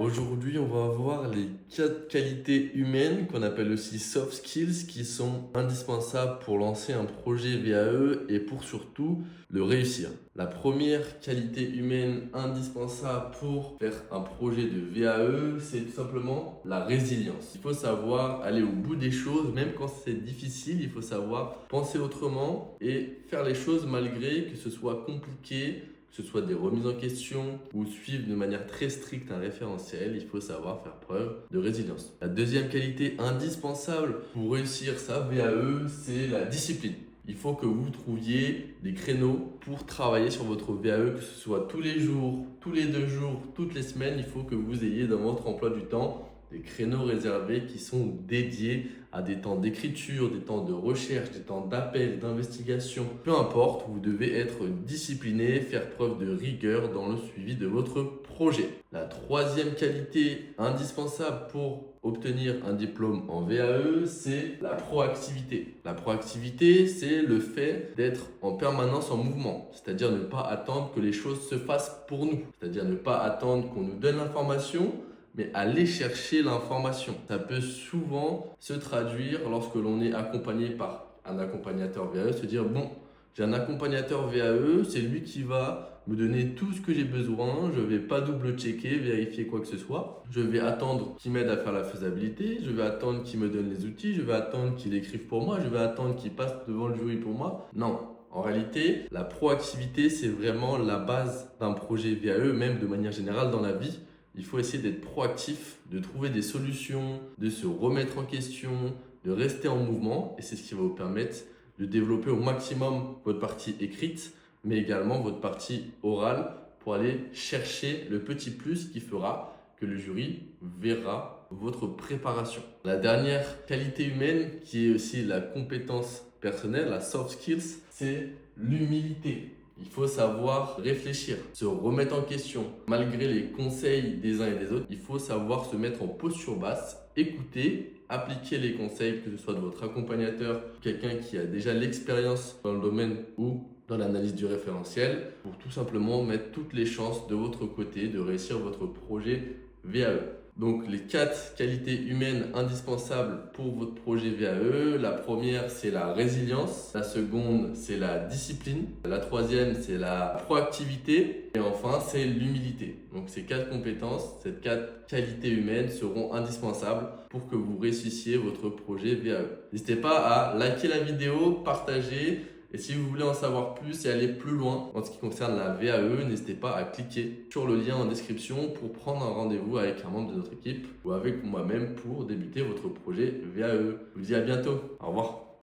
Aujourd'hui, on va voir les 4 qualités humaines qu'on appelle aussi soft skills qui sont indispensables pour lancer un projet VAE et pour surtout le réussir. La première qualité humaine indispensable pour faire un projet de VAE, c'est tout simplement la résilience. Il faut savoir aller au bout des choses, même quand c'est difficile, il faut savoir penser autrement et faire les choses malgré que ce soit compliqué, que ce soit des remises en question ou suivre de manière très stricte un référentiel, il faut savoir faire preuve de résilience. La deuxième qualité indispensable pour réussir sa VAE, c'est la discipline. Il faut que vous trouviez des créneaux pour travailler sur votre VAE, que ce soit tous les jours, tous les 2 jours, toutes les semaines. Il faut que vous ayez dans votre emploi du temps des créneaux réservés qui sont dédiés à des temps d'écriture, des temps de recherche, des temps d'appel, d'investigation. Peu importe, vous devez être discipliné, faire preuve de rigueur dans le suivi de votre projet. La troisième qualité indispensable pour obtenir un diplôme en VAE, c'est la proactivité. La proactivité, c'est le fait d'être en permanence en mouvement, c'est-à-dire ne pas attendre que les choses se fassent pour nous, c'est-à-dire ne pas attendre qu'on nous donne l'information, mais aller chercher l'information. Ça peut souvent se traduire lorsque l'on est accompagné par un accompagnateur VAE, se dire bon, j'ai un accompagnateur VAE, c'est lui qui va me donner tout ce que j'ai besoin, je ne vais pas double-checker, vérifier quoi que ce soit. Je vais attendre qu'il m'aide à faire la faisabilité, je vais attendre qu'il me donne les outils, je vais attendre qu'il écrive pour moi, je vais attendre qu'il passe devant le jury pour moi. Non. En réalité, la proactivité, c'est vraiment la base d'un projet VAE, même de manière générale dans la vie. Il faut essayer d'être proactif, de trouver des solutions, de se remettre en question, de rester en mouvement. Et c'est ce qui va vous permettre de développer au maximum votre partie écrite, mais également votre partie orale pour aller chercher le petit plus qui fera que le jury verra votre préparation. La dernière qualité humaine, qui est aussi la compétence personnelle, la soft skills, c'est l'humilité. Il faut savoir réfléchir, se remettre en question. Malgré les conseils des uns et des autres, il faut savoir se mettre en posture basse, écouter, appliquer les conseils, que ce soit de votre accompagnateur, quelqu'un qui a déjà l'expérience dans le domaine ou dans l'analyse du référentiel, pour tout simplement mettre toutes les chances de votre côté de réussir votre projet VAE. Donc les 4 qualités humaines indispensables pour votre projet VAE. La première, c'est la résilience. La seconde, c'est la discipline. La troisième, c'est la proactivité. Et enfin, c'est l'humilité. Donc ces 4 compétences, ces 4 qualités humaines seront indispensables pour que vous réussissiez votre projet VAE. N'hésitez pas à liker la vidéo, partager. Et si vous voulez en savoir plus et aller plus loin en ce qui concerne la VAE, n'hésitez pas à cliquer sur le lien en description pour prendre un rendez-vous avec un membre de notre équipe ou avec moi-même pour débuter votre projet VAE. Je vous dis à bientôt. Au revoir.